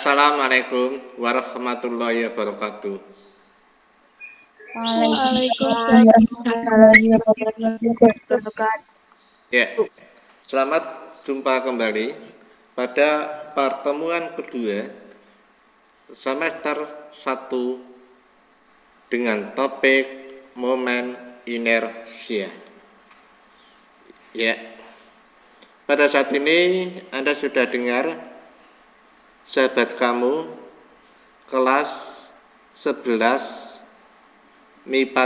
Assalamualaikum warahmatullahi wabarakatuh. Waalaikumsalam warahmatullahi wabarakatuh. Ya, selamat jumpa kembali pada pertemuan kedua semester 1 dengan topik momen inersia. Ya, pada saat ini Anda sudah dengar sahabat kamu kelas 11 MIPA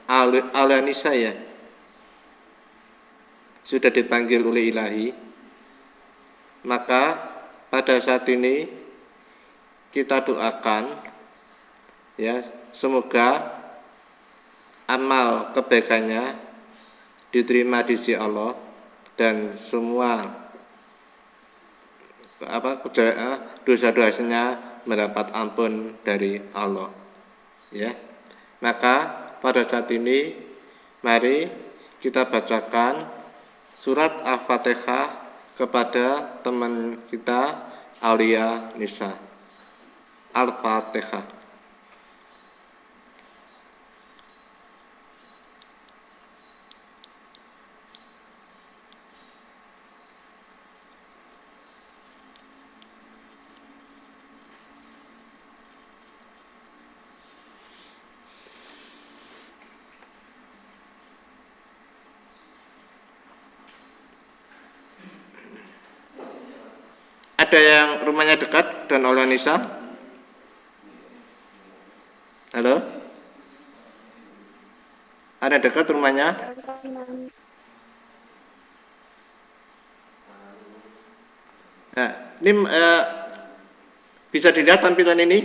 3 Alanisa ya, sudah dipanggil oleh Ilahi. Maka pada saat ini kita doakan ya, semoga amal kebaikannya diterima di sisi Allah dan semua dosa-dosanya mendapat ampun dari Allah ya. Maka pada saat ini mari kita bacakan surat Al-Fatihah kepada teman kita Aulia Nisa. Al-Fatihah. Ada yang rumahnya dekat dan Aulia Nisa? Halo? Ada dekat rumahnya? Nah, ini bisa dilihat tampilan ini?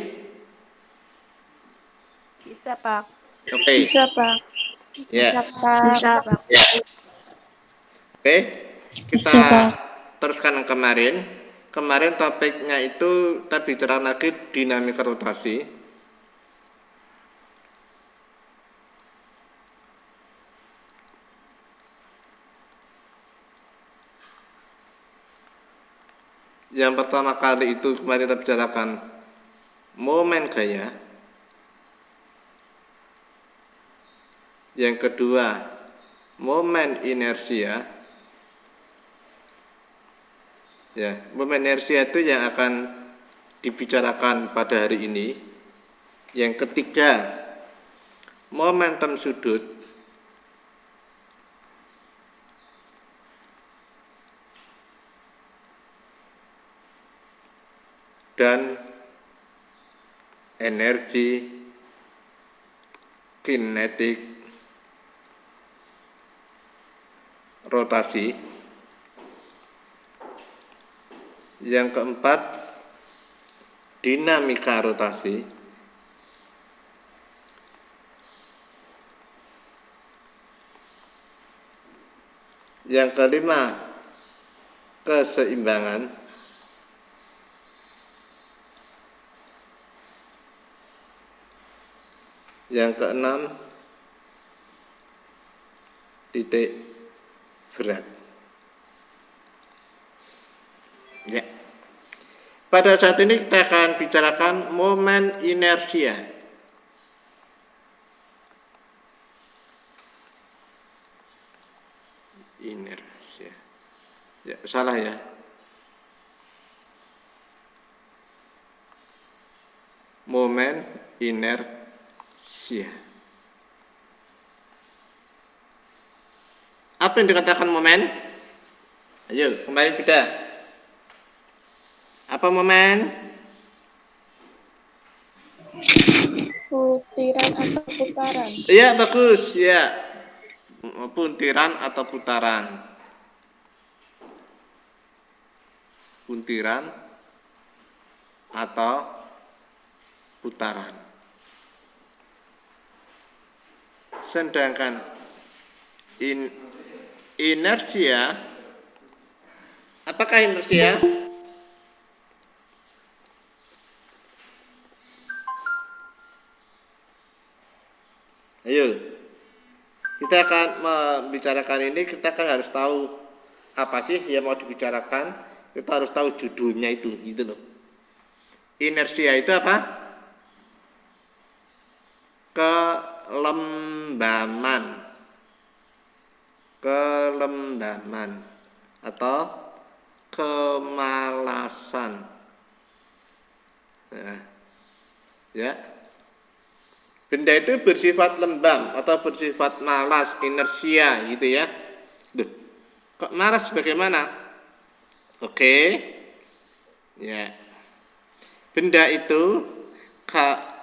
Bisa, Pak. Oke. Bisa, Pak. Ya. Bisa, Pak. Ya. Oke, kita Bisa, Pak. teruskan kemarin. Kemarin topiknya itu kita bicara lagi dinamika rotasi. Yang pertama kali itu kemarin kita bicarakan momen gaya. Yang kedua, momen inersia. Ya, momen inersia itu yang akan dibicarakan pada hari ini. Yang ketiga, momentum sudut. Dan energi kinetik rotasi. Yang keempat, dinamika rotasi. Yang kelima, keseimbangan. Yang keenam, titik berat. Ya. Pada saat ini kita akan bicarakan momen inersia. Inersia. Ya, salah ya. Momen inersia. Apa yang dikatakan momen? Ayo, kembali sudah. Apa momen? Butiran atau putaran. Iya, bagus, ya. Puntiran atau putaran. Puntiran atau putaran. Sedangkan inersia, apakah inersia? Ayo, kita akan membicarakan ini, kita kan harus tahu apa sih yang mau dibicarakan, kita harus tahu judulnya itu, gitu loh. Inersia itu apa? Kelembaman atau kemalasan. Nah, ya. Benda itu bersifat lembam atau bersifat malas, inersia gitu ya. Duh, kok malas bagaimana? Oke. Ya. Benda itu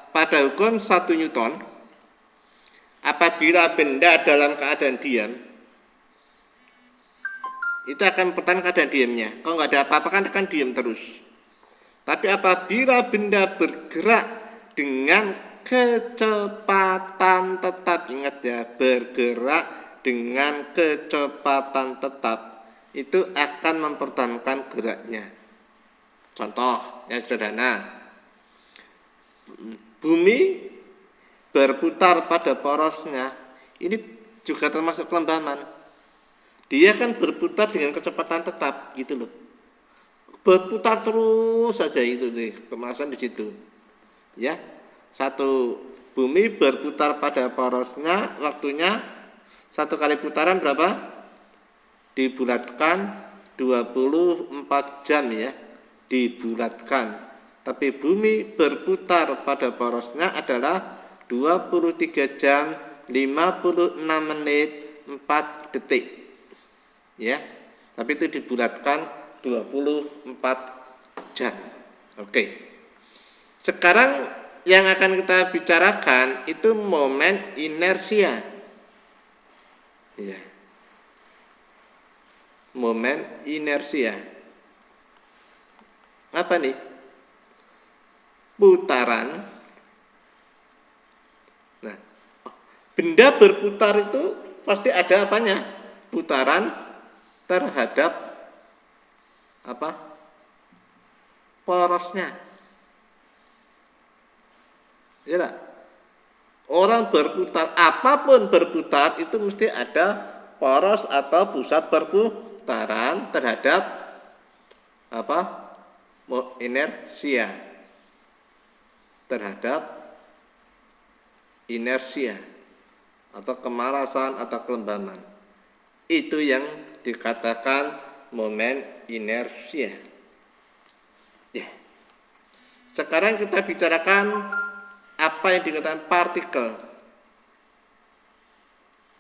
pada hukum 1 Newton, apabila benda dalam keadaan diam, itu akan bertahan keadaan diamnya. Kalau nggak ada apa-apa kan diam terus. Tapi apabila benda bergerak dengan kecepatan tetap, ingat ya, bergerak dengan kecepatan tetap, itu akan mempertahankan geraknya. Contoh yang sederhana, bumi berputar pada porosnya, ini juga termasuk kelembaman. Dia kan berputar dengan kecepatan tetap gitu loh. Berputar terus saja itu nih, kemasan di situ. Ya. Satu bumi berputar pada porosnya, waktunya 1 kali putaran berapa? Dibulatkan 24 jam ya. Dibulatkan. Tapi bumi berputar pada porosnya adalah 23 jam 56 menit 4 detik. Ya. Tapi itu dibulatkan 24 jam. Oke. Sekarang yang akan kita bicarakan itu momen inersia. Ya. Momen inersia. Apa nih? Putaran. Nah, benda berputar itu pasti ada apanya? Putaran terhadap apa? Porosnya. Ya, orang berputar, apapun berputar itu mesti ada poros atau pusat perputaran terhadap apa? Inersia. Terhadap inersia atau kemalasan atau kelembaman. Itu yang dikatakan momen inersia. Ya. Sekarang kita bicarakan apa yang dikatakan partikel.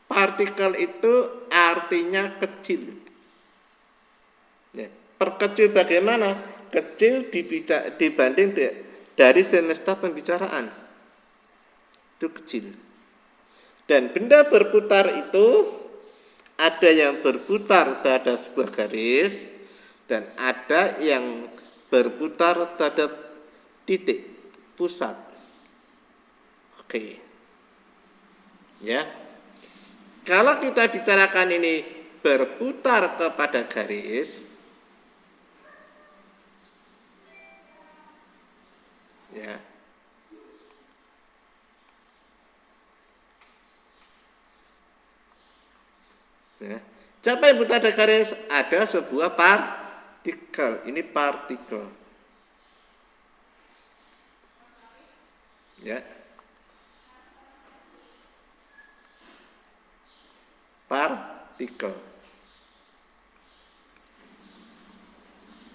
Partikel itu artinya kecil. Ya. Perkecil bagaimana? Kecil dibanding dari semesta pembicaraan. Itu kecil. Dan benda berputar itu ada yang berputar terhadap sebuah garis dan ada yang berputar terhadap titik pusat. Oke. Ya. Kalau kita bicarakan ini berputar kepada garis, ya. Ya. Siapa yang putar pada garis? Ada sebuah partikel. Ini partikel. Ya. Partikel.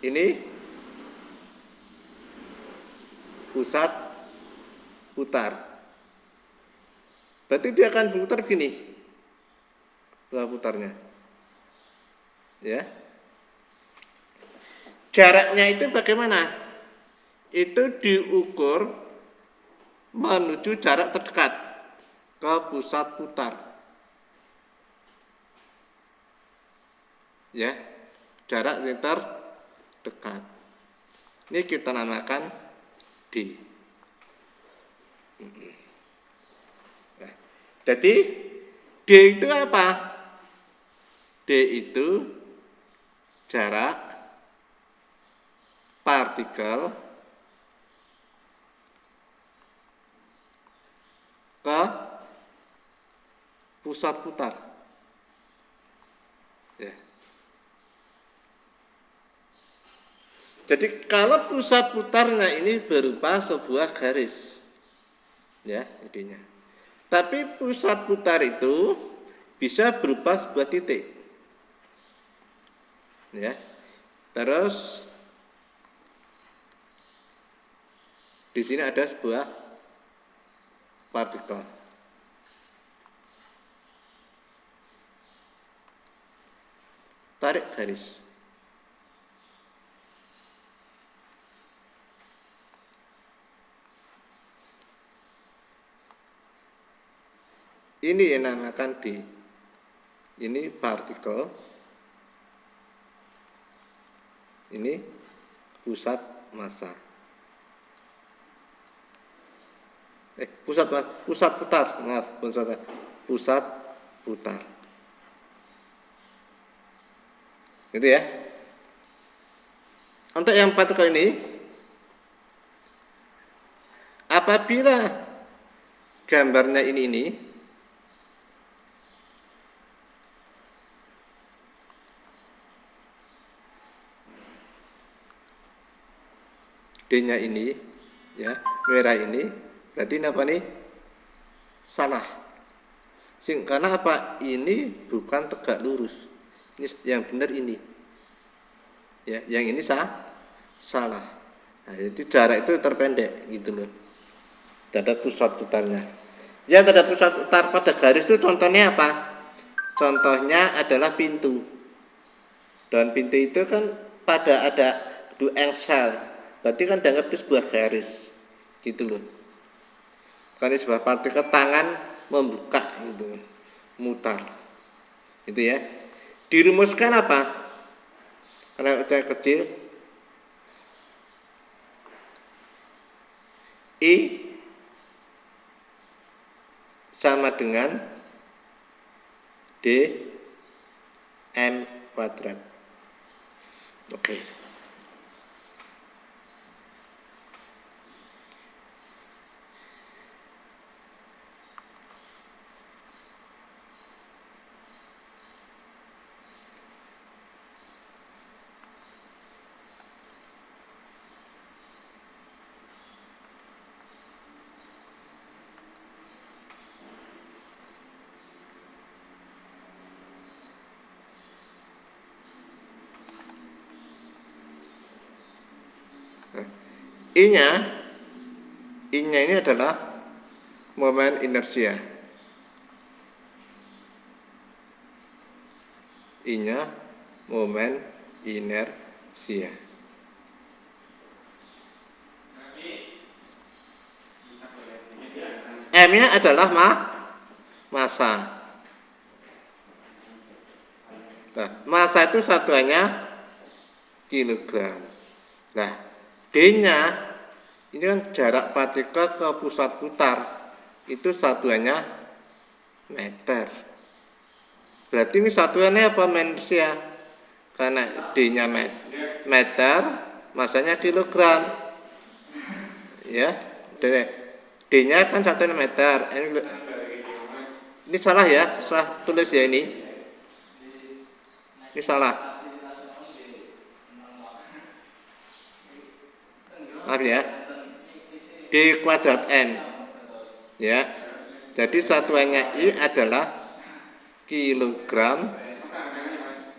Ini pusat putar. Berarti dia akan berputar gini. Pola putarnya. Ya. Jaraknya itu bagaimana? Itu diukur menuju jarak terdekat ke pusat putar. Ya. Jarak yang terdekat. Ini kita namakan D. Nah, jadi D itu apa? D itu jarak partikel ke pusat putar. Ya. Jadi kalau pusat putarnya ini berupa sebuah garis, ya idenya. Tapi pusat putar itu bisa berupa sebuah titik, ya. Terus di sini ada sebuah partikel. Tarik garis. Ini yang namakan D. Ini partikel. Ini pusat massa. Pusat putar. Maaf, pusat putar. Gitu ya. Untuk yang partikel ini, apabila gambarnya ini D-nya ini, ya, merah ini, berarti ini apa nih? Salah. Karena apa? Ini bukan tegak lurus. Ini yang benar ini. Ya, yang ini salah. Nah, jadi jarak itu terpendek gitu loh. Tidak ada pusat putarnya. Ya, tidak ada pusat putar pada garis itu contohnya apa? Contohnya adalah pintu. Dan pintu itu kan pada ada dua engsel. Berarti kan dianggap itu sebuah garis, gitu loh. Karena sebuah partikel tangan membuka gitu, mutar, gitu ya. Dirumuskan apa? Karena udah kecil, I sama dengan D M kuadrat. Oke. I-nya ini adalah momen inersia. I-nya momen inersia. M-nya adalah massa. Nah, massa itu satuannya kilogram. Nah, D-nya ini kan jarak partikel ke pusat putar, itu satuannya meter. Berarti ini satuannya apa? Inersia. Karena D-nya meter, massanya kilogram. Ya, D-nya kan satuannya meter. Ini salah ya, salah tulis ya ini. Ini salah. Maaf ya. D kuadrat M. Ya. Jadi satuannya I adalah kilogram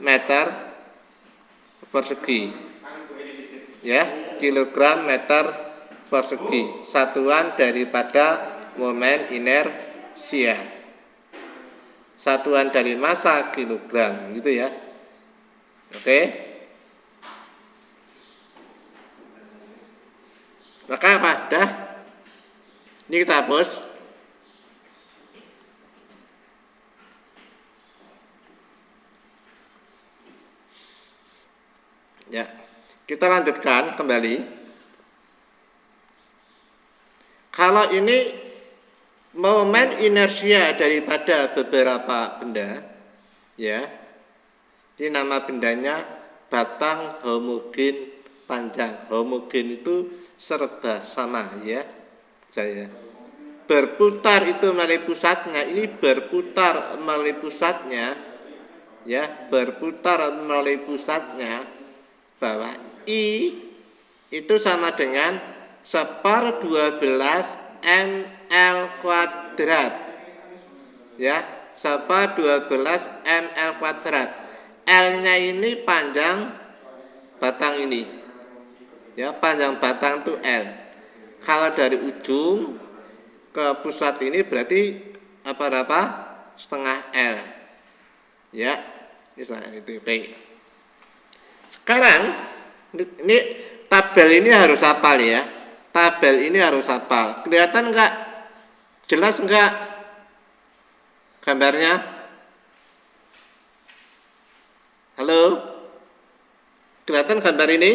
meter persegi. Ya, kilogram meter persegi. Satuan daripada momen inersia. Satuan dari massa kilogram, gitu ya. Oke. Maka apa? Dah. Ini kita hapus. Ya. Kita lanjutkan kembali. Kalau ini momen inersia daripada beberapa benda, ya. Ini nama bendanya batang homogen panjang. Homogen itu serba sama, ya. Saya berputar itu melalui pusatnya. Ini berputar melalui pusatnya, ya. Berputar melalui pusatnya bahwa I itu sama dengan 1/12 ml kuadrat. Ya, 1/12 ml kuadrat. L-nya ini panjang batang ini. Ya, panjang batang itu L. Kalau dari ujung ke pusat ini berarti berapa? Setengah L. Ya, misalnya itu. Baik. Sekarang ini tabel ini harus hafal ya. Tabel ini harus hafal. Kelihatan enggak? Jelas enggak gambarnya? Halo? Kelihatan gambar ini?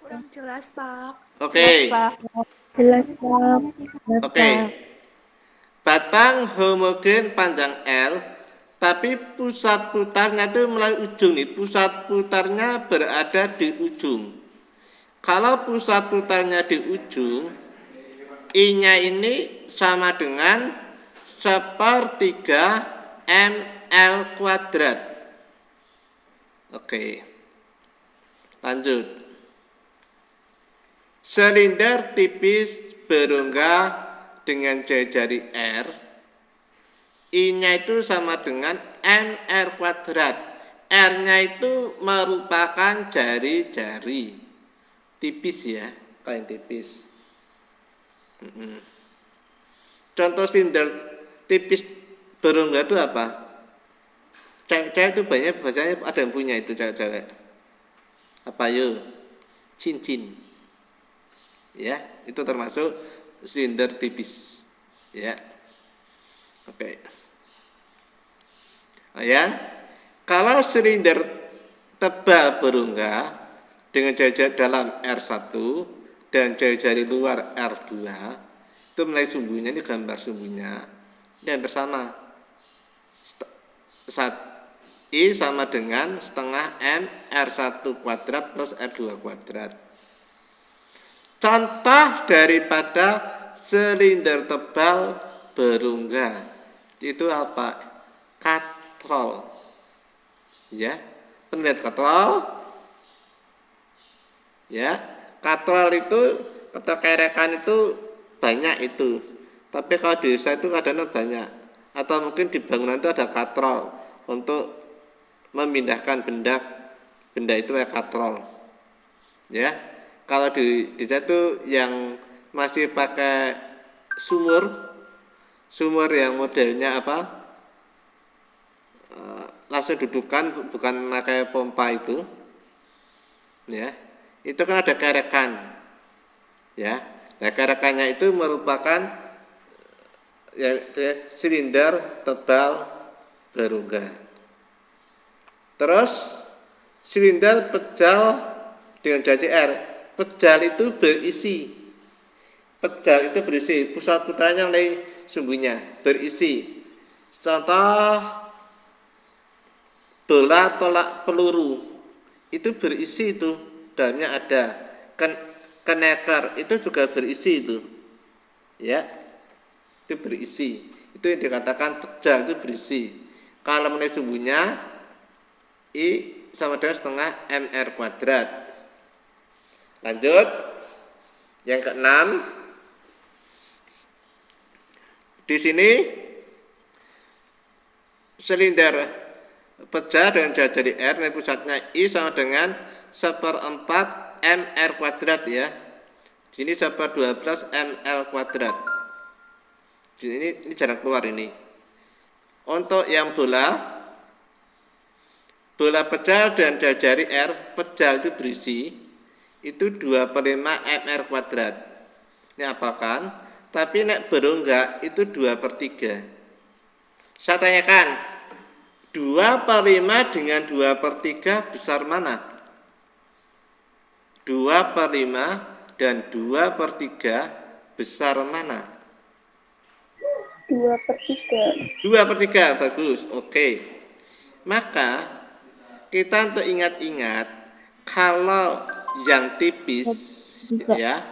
Kurang jelas, Pak. Oke. Jelas, Pak. Oke. Batang homogen panjang L, tapi pusat putarnya itu melalui ujung nih. Pusat putarnya berada di ujung. Kalau pusat putarnya di ujung, I-nya ini sama dengan 1/3 ml kuadrat. Oke. Lanjut. Silinder tipis berongga dengan jari-jari R, I-nya itu sama dengan mr kuadrat. R-nya itu merupakan jari-jari tipis ya, kain tipis. Contoh silinder tipis berongga itu apa? Cewek itu banyak bahasanya ada yang punya itu cewek-cewek. Apa yuk? Cincin. Ya, itu termasuk silinder tipis. Ya. Oke. Ya. Kalau silinder tebal berongga dengan jari-jari dalam R1 dan jari-jari luar R2, itu mulai sumbunya, ini gambar sumbunya, dan bersama I sama dengan setengah M R1 kuadrat plus R2 kuadrat. Contoh daripada silinder tebal berongga itu apa? Katrol. Ya, pernah lihat katrol? Ya, katrol itu atau kerekan itu banyak itu. Tapi kalau di desa itu kadang-kadang banyak. Atau mungkin di bangunan itu ada katrol untuk memindahkan benda itu kayak katrol. Ya, kalau di desa itu yang masih pakai sumur yang modelnya apa? Langsung dudukan, bukan pakai pompa itu. Ya, itu kan ada kerekan. Ya, nah, kerekannya itu merupakan ya, silinder tebal berongga. Terus silinder pejal dengan jari R. Pejal itu berisi. Pejal itu berisi. Pusat putarnya mulai sumbunya berisi. Contoh bola tolak peluru itu berisi itu, dalamnya ada. Keneker itu juga berisi itu. Ya. Itu berisi. Itu yang dikatakan pejal itu berisi. Kalau mulai sumbunya I sama dengan setengah mr kuadrat. Lanjut. Yang keenam. Di sini silinder pecah dengan jari R, dan pusatnya I sama dengan 1/4 mr kuadrat ya. Sini 1/12 ml kuadrat. Ini jarang keluar ini. Untuk yang bola pecah dan jari R, pecah itu berisi itu 2/5 mr kuadrat. Ini hafalkan. Tapi nek berongga itu 2/3. Saya tanyakan, 2/5 dengan 2/3 besar mana? 2/5 dan 2/3 besar mana? 2/3. 2/3, bagus. Oke. Maka kita untuk ingat-ingat, kalau yang tipis ya,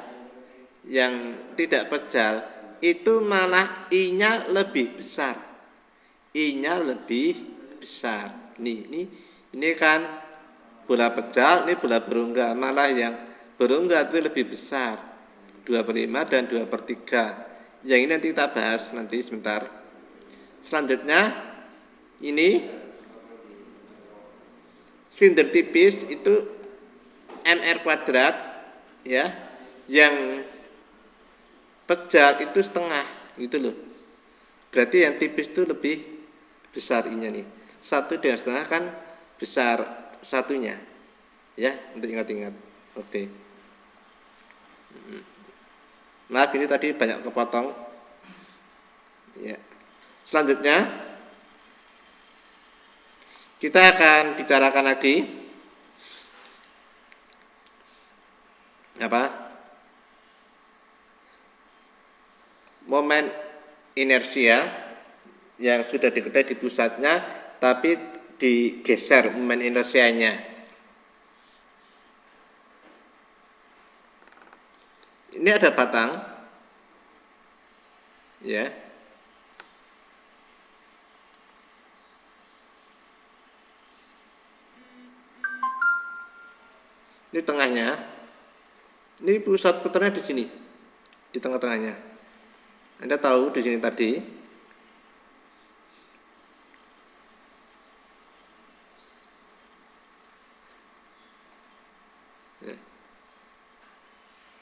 yang tidak pejal itu malah I-nya lebih besar. I-nya lebih besar. Ini kan bola pejal, ini bola berongga. Malah yang berongga itu lebih besar, 2/5 dan 2/3. Yang ini nanti kita bahas nanti sebentar. Selanjutnya ini silinder tipis itu MR kuadrat ya, yang pejal itu setengah gitu loh. Berarti yang tipis itu lebih besar ininya nih. 1 dengan setengah kan besar satunya. Ya, untuk ingat-ingat. Oke. Maaf ini tadi banyak kepotong. Ya. Selanjutnya kita akan bicarakan lagi momen inersia yang sudah diketahui di pusatnya tapi digeser momen inersianya. Ini ada batang ya. Ini tengahnya. Ini pusat putarnya di sini. Di tengah-tengahnya. Anda tahu di sini tadi.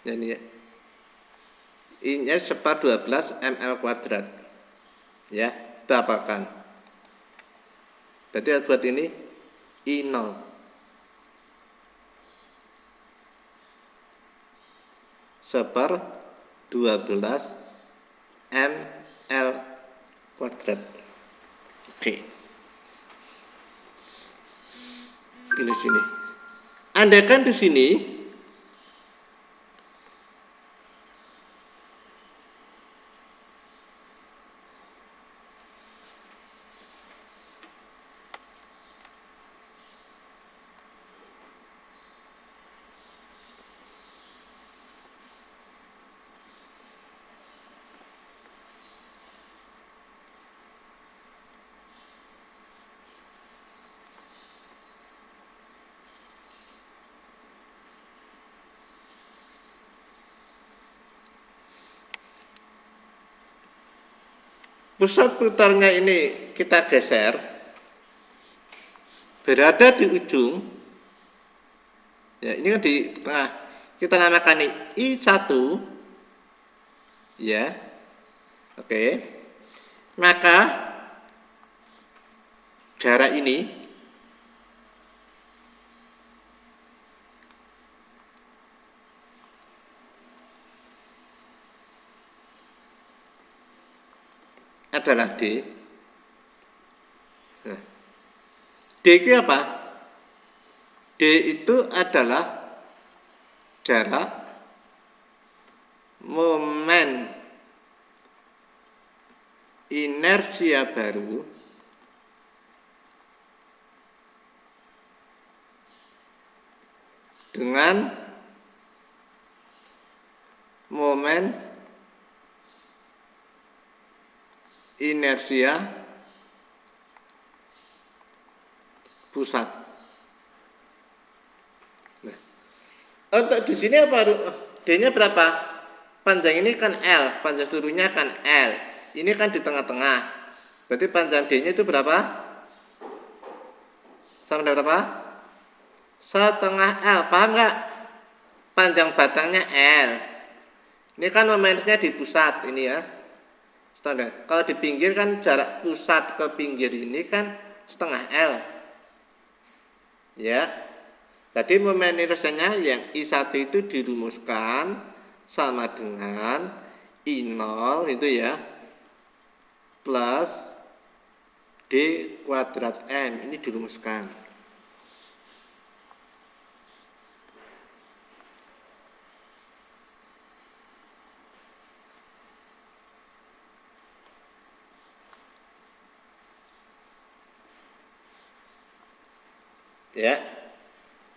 Ya, ini ya. I-nya separ 12 ml kuadrat. Ya, kita apakan. Berarti buat ini I0. Separ 12 ml kuadrat. Oke. Ini sini. Andaikan di sini pusat putarnya ini kita geser, berada di ujung, ya ini kan di tengah, kita namakan ini I1, ya, oke, maka jarak ini adalah D. Nah, D itu apa? D itu adalah jarak momen inersia baru dengan momen inersia pusat. Nah, untuk di sini apa? D-nya berapa? Panjang ini kan L, panjang seluruhnya kan L. Ini kan di tengah-tengah. Berarti panjang D-nya itu berapa? Sama dengan berapa? Setengah L. Paham nggak? Panjang batangnya L. Ini kan momennya di pusat ini ya. Standar. Kalau di pinggir kan jarak pusat ke pinggir ini kan setengah L. Ya. Jadi momen inersianya yang I1 itu dirumuskan sama dengan I0 itu ya plus D kuadrat M. Ini dirumuskan. Ya.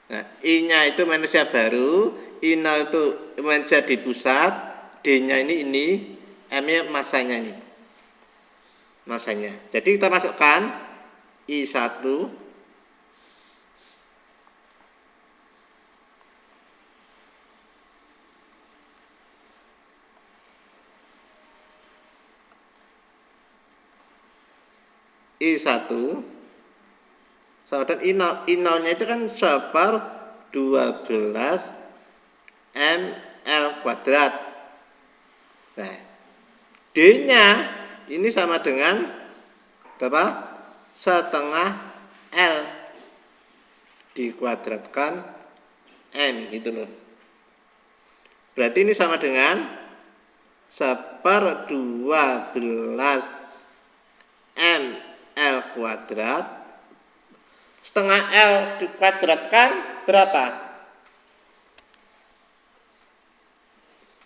Nah, I-nya itu inersia baru, I0 itu inersia di pusat, D-nya ini, M-nya masanya ini. Masanya. Jadi kita masukkan I1 I1 sama dengan I0. I0-nya itu kan 1/12 ml kuadrat. Nah, D-nya ini sama dengan berapa? Setengah L dikuadratkan N gitu loh. Berarti ini sama dengan 1/12 ml kuadrat. Setengah L dikuadratkan berapa?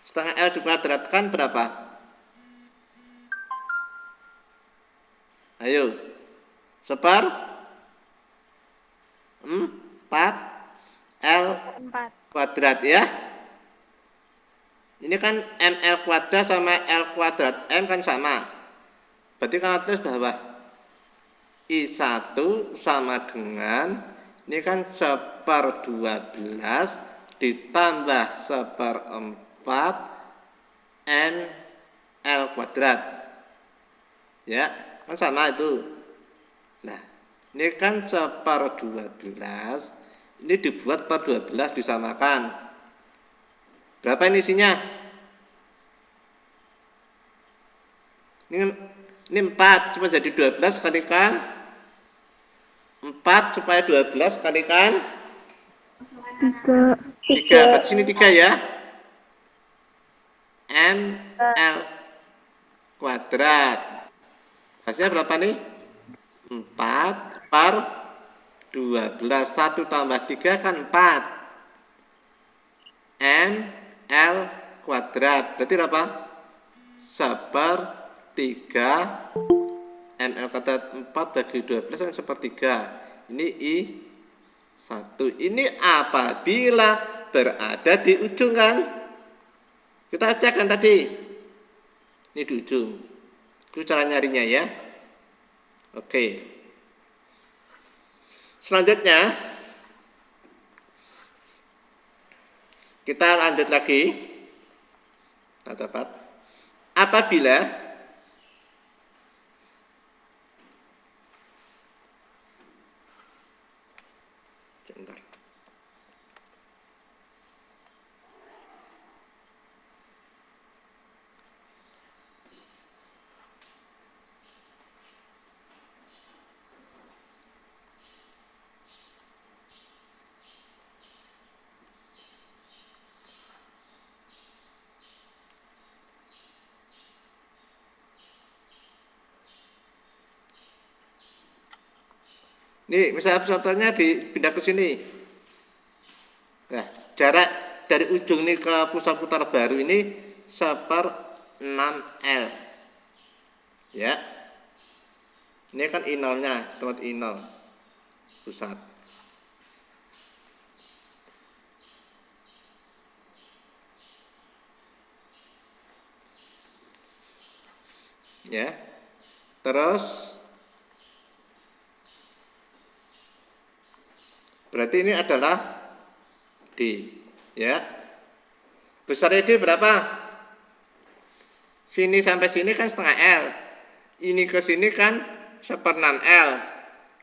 Setengah L dikuadratkan berapa? Ayo. 4 L kuadrat ya. Ini kan ml kuadrat sama L kuadrat. M kan sama. Berarti kan tulis bahwa I1 sama dengan, ini kan 1/12 ditambah 1/4 ml kuadrat. Ya, kan sama itu. Nah, ini kan 1/12, ini dibuat per 12 disamakan. Berapa ini isinya? Ini 4 supaya jadi 12 kalikan 4 supaya 12 kalikan 3. Berarti sini 3 ya. ml kuadrat. Hasilnya berapa nih? 4/12. 1 tambah 3 kan 4. ml kuadrat. Berarti berapa? 1/3 ml kuadrat. 4 bagi 12 kan 1/3. Ini I1. Ini apabila berada di ujung kan? Kita cek kan tadi. Ini di ujung. Itu cara nyarinya ya. Oke. Selanjutnya kita lanjut lagi. Nah, dapat apabila sebentar. Nih, misalnya contohnya dipindah ke sini. Nah, jarak dari ujung ini ke pusat putar baru ini 1/6L. Ya. Ini kan I0-nya, tempat I0 pusat. Ya. Terus berarti ini adalah D, ya. Besarnya D berapa? Sini sampai sini kan setengah L. Ini ke sini kan 1/6L.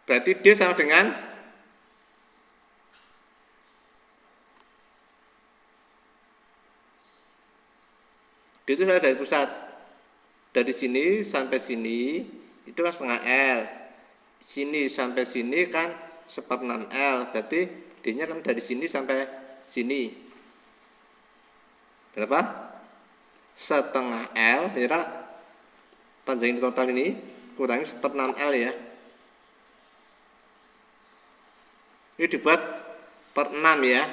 Berarti D sama dengan D itu saya dari pusat. Dari sini sampai sini itu kan setengah L. Sini sampai sini kan 1/6L. Berarti D-nya kan dari sini sampai sini. Berapa? Setengah L. Kira panjang total ini kurangi 1/6L ya. Ini dibuat per 6 ya.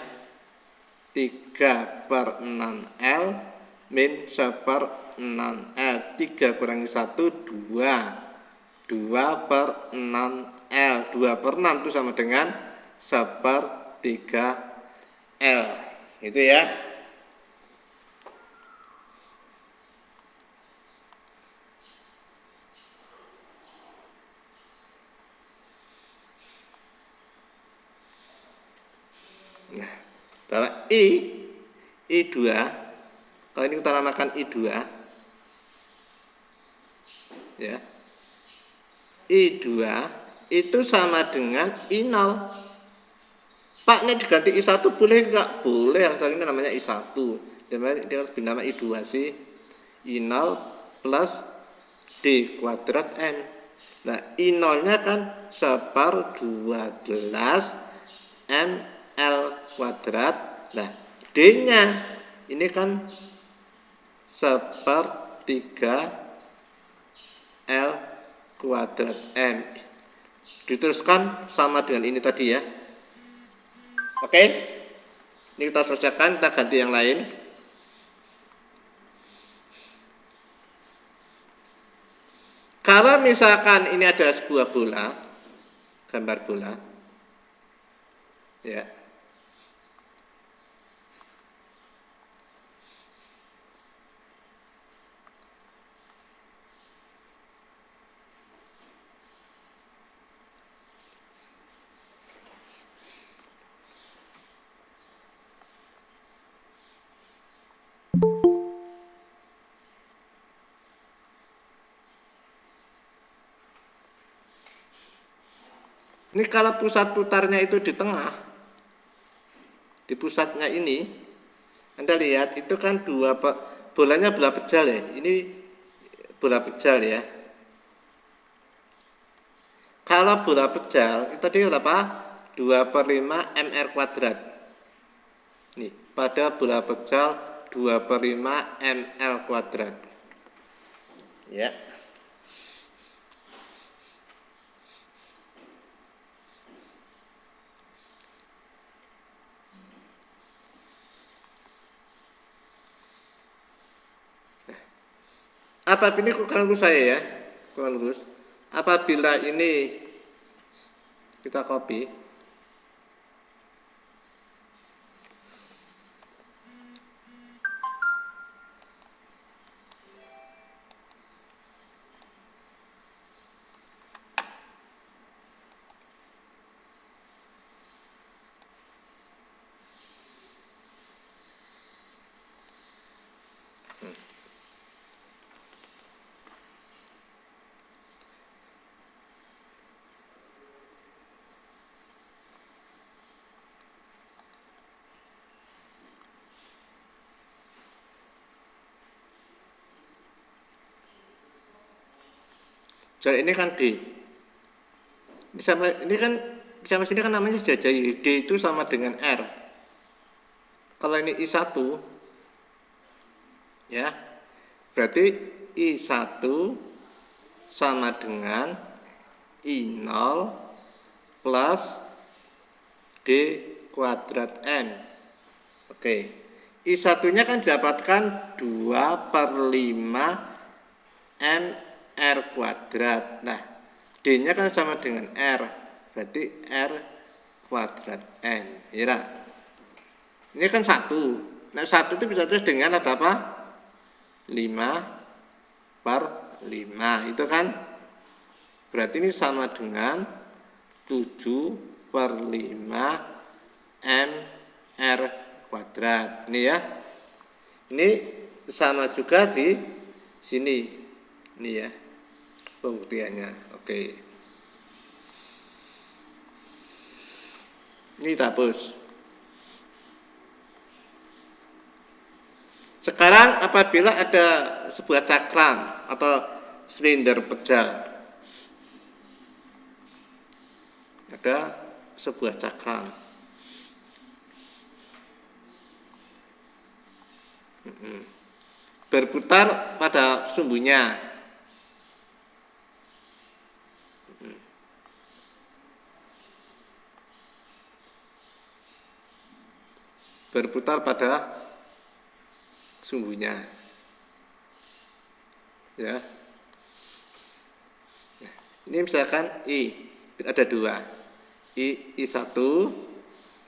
3/6L min 1/6L. 3 kurangi 1, 2. 2/6L. 2/6 itu sama dengan 1/3L. Itu ya. Nah, bahwa I2, kalau ini kita namakan I2, ya. I2 itu sama dengan I0. Pak, ini diganti I1 boleh enggak? Boleh, asal ini namanya I1. Dia harus bernama I2 sih. I0 plus D kuadrat M. Nah, I0-nya kan 1/12 ML kuadrat. Nah, D-nya ini kan 1/3 L kuadrat M. Diteruskan sama dengan ini tadi ya. Oke, ini kita selesaikan, kita ganti yang lain. Kalau misalkan ini ada sebuah bola, gambar bola, ya. Ini kalau pusat putarnya itu di tengah, di pusatnya ini, Anda lihat itu kan bolanya bola pejal ya. Ini bola pejal ya. Kalau bola pejal itu tadi berapa? 2/5 MR kuadrat. Nih, pada bola pejal 2/5 ML kuadrat. Ya. Apabila ini kurang lurus saya ya, kurang lurus. Apabila ini kita copy, jadi ini kan D. Ini kan sampai sini kan namanya sudah jadi D itu sama dengan R. Kalau ini I1 ya, berarti I1 sama dengan I0 plus D kuadrat M. Oke, I1-nya kan didapatkan 2/5 MR kuadrat. Nah, D-nya kan sama dengan R, berarti R kuadrat M. Ya, ini kan 1. Nah, 1 itu bisa tulis dengan ada apa? 5/5. Itu kan berarti ini sama dengan 7/5 MR kuadrat. Ini ya. Ini sama juga di sini. Ini ya. Pembuktiannya. Oke. Ini kita hapus. Sekarang apabila ada sebuah cakram atau silinder pejal, ada sebuah cakram, berputar pada sumbunya, berputar pada sumbunya, ya. Ini misalkan ada 2, I1,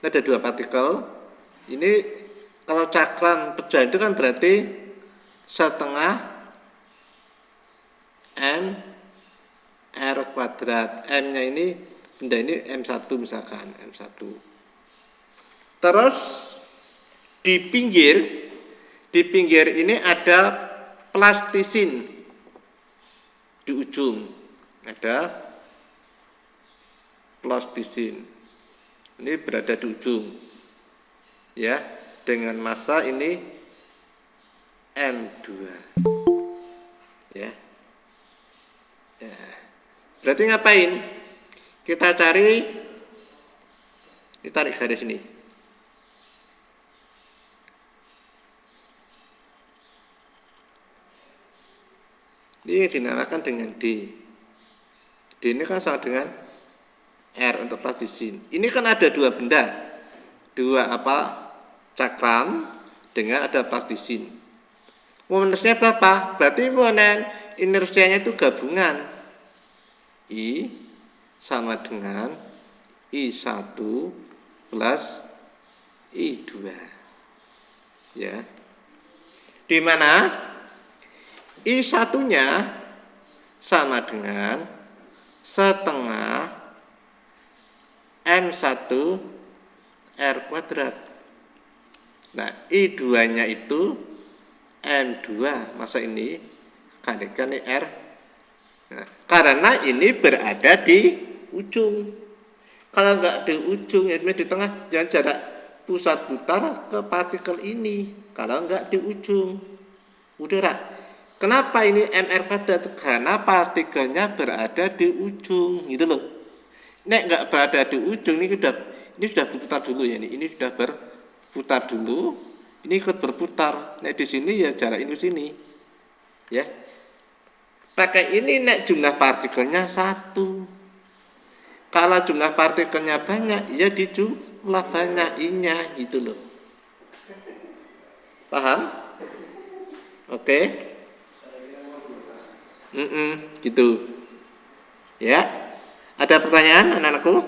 ada 2 partikel. Ini kalau cakram pejal itu kan berarti setengah M R kuadrat. M-nya ini benda ini M1 misalkan, M1. Terus di pinggir ini ada plastisin di ujung. Ada plus di sini. Ini berada di ujung. Ya, dengan massa ini M2. Ya. Ya. Berarti ngapain? Kita cari, ditarik garis ini. Ini dinamakan dengan D. D ini kan sama dengan R untuk plastisin. Ini kan ada dua benda. Dua cakram dengan ada plastisin. Momennya berapa? Berarti momen inersianya itu gabungan. I sama dengan I1 plus I2. Ya. Di mana I1-nya sama dengan setengah M1 R kuadrat. Nah, I2-nya itu M2, masa ini kalikan ini R. Nah, karena ini berada di ujung. Kalau nggak di ujung, ya di tengah, jangan jarak pusat putar ke partikel ini. Kalau nggak di ujung, udara. Kenapa ini MR kuadrat? Karena partikelnya berada di ujung, gitu loh. Nek nggak berada di ujung, ini sudah berputar dulu ya, ini sudah berputar dulu, ini ikut berputar. Nek di sini ya jarak ini sini, ya. Pakai ini nek jumlah partikelnya 1. Kalau jumlah partikelnya banyak, ya dijumlah banyak I-nya, gitu loh. Paham? Oke. Gitu. Ya. Ada pertanyaan anak-anakku?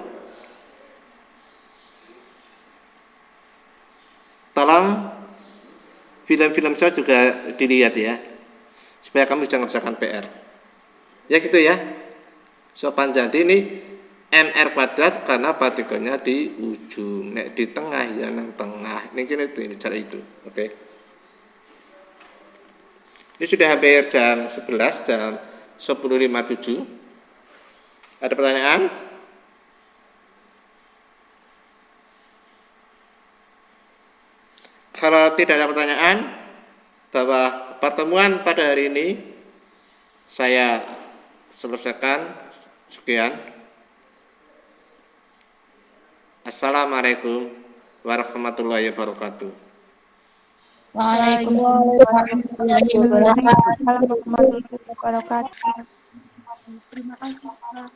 Tolong film-film saya juga dilihat ya, supaya kamu bisa mengerjakan PR. Ya gitu ya. Sopan jadi ini MR kuadrat karena partikelnya di ujung. Nek di tengah ya nang tengah. Ini cara itu. Oke. Ini sudah hampir jam 11, jam 10.57. Ada pertanyaan? Kalau tidak ada pertanyaan, bahwa pertemuan pada hari ini saya selesaikan. Sekian. Assalamualaikum warahmatullahi wabarakatuh. Waalaikumsalam warahmatullahi wabarakatuh. Terima kasih, Pak.